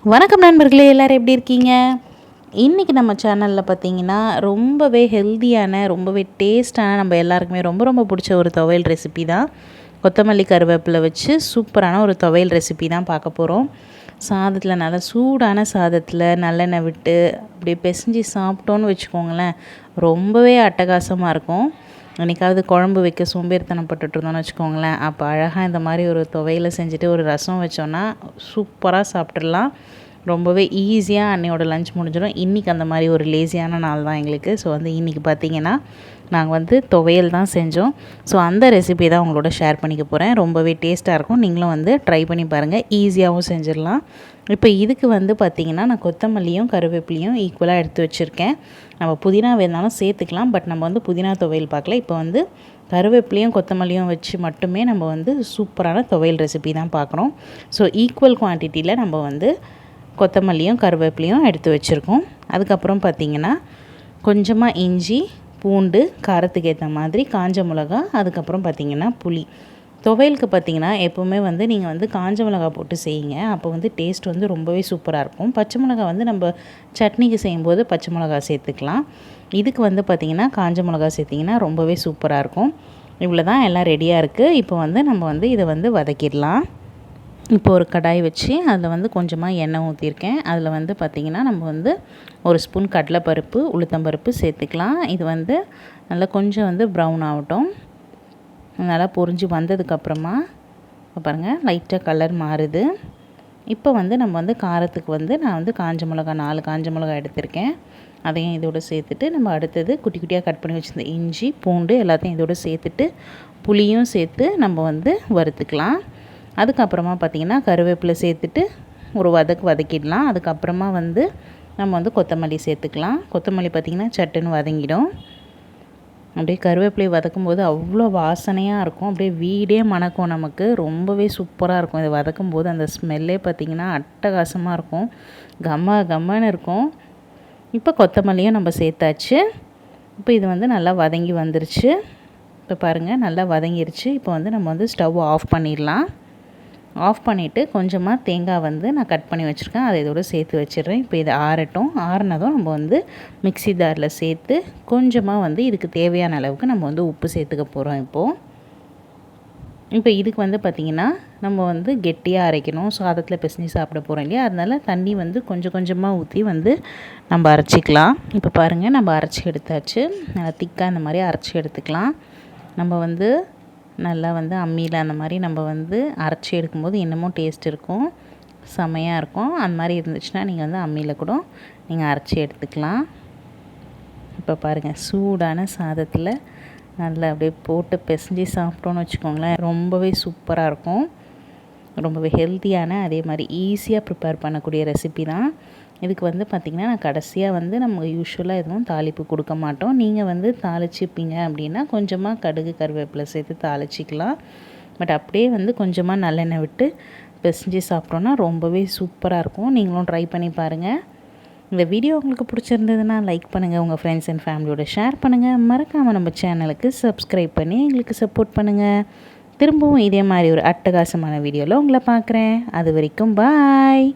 வணக்கம் நண்பர்களே, எல்லோரும் எப்படி இருக்கீங்க? இன்றைக்கி நம்ம சேனலில் பார்த்திங்கன்னா ரொம்பவே ஹெல்த்தியான, ரொம்பவே டேஸ்ட்டான, நம்ம எல்லாருக்குமே ரொம்ப ரொம்ப பிடிச்ச ஒரு துவையல் ரெசிபி தான். கொத்தமல்லி கருவேப்பிலை வச்சு சூப்பரான ஒரு துவையல் ரெசிபி தான் பார்க்க போகிறோம். சாதத்தில் நல்லா சூடான சாதத்தில் நல்லெண்ணெய் விட்டு அப்படியே பிசைஞ்சு சாப்பிட்டோன்னு வச்சுக்கோங்களேன், ரொம்பவே அட்டகாசமாக இருக்கும். என்றைக்காவது குழம்பு வைக்க சோம்பேறித்தனப்பட்டுட்டு இருந்தோம்னு வச்சுக்கோங்களேன், அப்போ அழகாக இந்த மாதிரி ஒரு துவையலை செஞ்சுட்டு ஒரு ரசம் வச்சோன்னா சூப்பராக சாப்பிட்றலாம். ரொம்பவே ஈஸியாக அன்னையோட லஞ்ச் முடிஞ்சிடும். இன்றைக்கி அந்த மாதிரி ஒரு லேசியான நாள் தான் எங்களுக்கு. ஸோ இன்றைக்கி பார்த்திங்கன்னா நாங்கள் துவையல் தான் செஞ்சோம். ஸோ அந்த ரெசிபி தான் உங்களோட ஷேர் பண்ணிக்க போகிறேன். ரொம்பவே டேஸ்ட்டாக இருக்கும். நீங்களும் ட்ரை பண்ணி பாருங்கள். ஈஸியாகவும் செஞ்சிடலாம். இப்போ இதுக்கு பார்த்திங்கன்னா நான் கொத்தமல்லியும் கருவேப்பிலையும் ஈக்குவலாக எடுத்து வச்சுருக்கேன். நம்ம புதினா வேணாலும் சேர்த்துக்கலாம். பட் நம்ம புதினா துவையல் பார்க்கல. இப்போ கருவேப்பிலையும் கொத்தமல்லியும் வச்சு மட்டுமே நம்ம சூப்பரான துவையல் ரெசிபி தான் பார்க்குறோம். ஸோ ஈக்குவல் குவான்டிட்டியில் நம்ம கொத்தமல்லியும் கருவேப்பிலையும் எடுத்து வச்சுருக்கோம். அதுக்கப்புறம் பார்த்திங்கன்னா கொஞ்சமாக இஞ்சி, பூண்டு, காரத்துக்கு ஏற்ற மாதிரி காஞ்ச மிளகா, அதுக்கப்புறம் பார்த்திங்கன்னா புளி. துவையலுக்கு பார்த்திங்கன்னா எப்போவுமே நீங்கள் காஞ்ச மிளகா போட்டு செய்யுங்க. அப்போ டேஸ்ட் ரொம்பவே சூப்பராக இருக்கும். பச்சை மிளகா நம்ம சட்னிக்கு செய்யும்போது பச்சை மிளகா சேர்த்துக்கலாம். இதுக்கு பார்த்திங்கன்னா காஞ்ச மிளகா சேர்த்திங்கன்னா ரொம்பவே சூப்பராக இருக்கும். இவ்வளோ தான், எல்லாம் ரெடியாக இருக்குது. இப்போ நம்ம இதை வதக்கிடலாம். இப்போ ஒரு கடாய் வச்சு அதில் கொஞ்சமாக எண்ணெய் ஊற்றிருக்கேன். அதில் பார்த்திங்கன்னா நம்ம ஒரு ஸ்பூன் கடலைப்பருப்பு, உளுத்தம்பருப்பு சேர்த்துக்கலாம். இது நல்லா கொஞ்சம் ப்ரௌன் ஆகட்டும். நல்லா பொரிஞ்சு வந்ததுக்கப்புறமா பாருங்கள், லைட்டாக கலர் மாறுது. இப்போ நம்ம காரத்துக்கு நான் காஞ்ச மிளகா 4 காஞ்ச மிளகா எடுத்திருக்கேன். அதையும் இதோடு சேர்த்துட்டு நம்ம அடுத்தது குட்டி குட்டியாக கட் பண்ணி வச்சுருந்த இஞ்சி, பூண்டு எல்லாத்தையும் இதோடு சேர்த்துட்டு புளியும் சேர்த்து நம்ம வறுத்துக்கலாம். அதுக்கப்புறமா பார்த்திங்கன்னா கருவேப்பிலை சேர்த்துட்டு ஒரு வதக்கிடலாம். அதுக்கப்புறமா நம்ம கொத்தமல்லி சேர்த்துக்கலாம். கொத்தமல்லி பார்த்திங்கன்னா சட்டுன்னு வதங்கிடும். அப்படியே கருவேப்பிலை வதக்கும்போது அவ்வளோ வாசனையாக இருக்கும். அப்படியே வீடே மணக்கும். நமக்கு ரொம்பவே சூப்பராக இருக்கும். இதை வதக்கும்போது அந்த ஸ்மெல்லே பார்த்திங்கன்னா அட்டகாசமாக இருக்கும். கம்மன்னு இருக்கும். இப்போ கொத்தமல்லியும் நம்ம சேர்த்தாச்சு. இப்போ இது நல்லா வதங்கி வந்துருச்சு. இப்போ பாருங்கள், நல்லா வதங்கிருச்சு. இப்போ நம்ம ஸ்டவ் ஆஃப் பண்ணிடலாம். ஆஃப் பண்ணிவிட்டு கொஞ்சமாக தேங்காய் நான் கட் பண்ணி வச்சுருக்கேன். அதை இதோடு சேர்த்து வச்சிடுறேன். இப்போ இது ஆறட்டும். ஆறுனதும் நம்ம மிக்ஸி ஜாரில் சேர்த்து கொஞ்சமாக இதுக்கு தேவையான அளவுக்கு நம்ம உப்பு சேர்த்துக்க போகிறோம். இப்போ இதுக்கு பார்த்திங்கன்னா நம்ம கெட்டியாக அரைக்கணும். சாதத்தில் பிசைஞ்சு சாப்பிட போகிறோம் இல்லையா, அதனால் தண்ணி கொஞ்சம் கொஞ்சமாக ஊற்றி நம்ம அரைச்சிக்கலாம். இப்போ பாருங்கள், நம்ம அரைச்சி எடுத்தாச்சு. நல்லா திக்காக இந்த மாதிரி அரைச்சி எடுத்துக்கலாம். நம்ம நல்லா அம்மியில் அந்த மாதிரி நம்ம அரைச்சி எடுக்கும்போது இன்னமும் டேஸ்ட் இருக்கும், செமையாக இருக்கும். அந்த மாதிரி இருந்துச்சுன்னா நீங்கள் அம்மியில் கூட நீங்கள் அரைச்சி எடுத்துக்கலாம். இப்போ பாருங்கள், சூடான சாதத்தில் நல்லா அப்படியே போட்டு பிசைஞ்சு சாப்பிட்டோன்னு வச்சுக்கோங்களேன், ரொம்பவே சூப்பராக இருக்கும். ரொம்பவே ஹெல்த்தியான, அதே மாதிரி ஈஸியாக ப்ரிப்பேர் பண்ணக்கூடிய ரெசிபி தான். இதுக்கு பார்த்திங்கன்னா நான் கடைசியாக நம்ம யூஸ்வலாக எதுவும் தாளிப்பு கொடுக்க மாட்டோம். நீங்கள் தாளிச்சிப்பீங்க அப்படின்னா கொஞ்சமாக கடுகு, கருவேப்பிலை சேர்த்து தாளிச்சிக்கலாம். பட் அப்படியே கொஞ்சமாக நல்லெண்ணெய் விட்டு பிசைஞ்சு சாப்பிட்டோன்னா ரொம்பவே சூப்பராக இருக்கும். நீங்களும் ட்ரை பண்ணி பாருங்கள். இந்த வீடியோ உங்களுக்கு பிடிச்சிருந்ததுன்னா லைக் பண்ணுங்கள், உங்கள் ஃப்ரெண்ட்ஸ் அண்ட் ஃபேமிலியோட ஷேர் பண்ணுங்கள். மறக்காமல் நம்ம சேனலுக்கு சப்ஸ்கிரைப் பண்ணி எங்களுக்கு சப்போர்ட் பண்ணுங்கள். திரும்பவும் இதே மாதிரி ஒரு அட்டகாசமான வீடியோவில் உங்களை பார்க்குறேன். அது வரைக்கும் பாய்.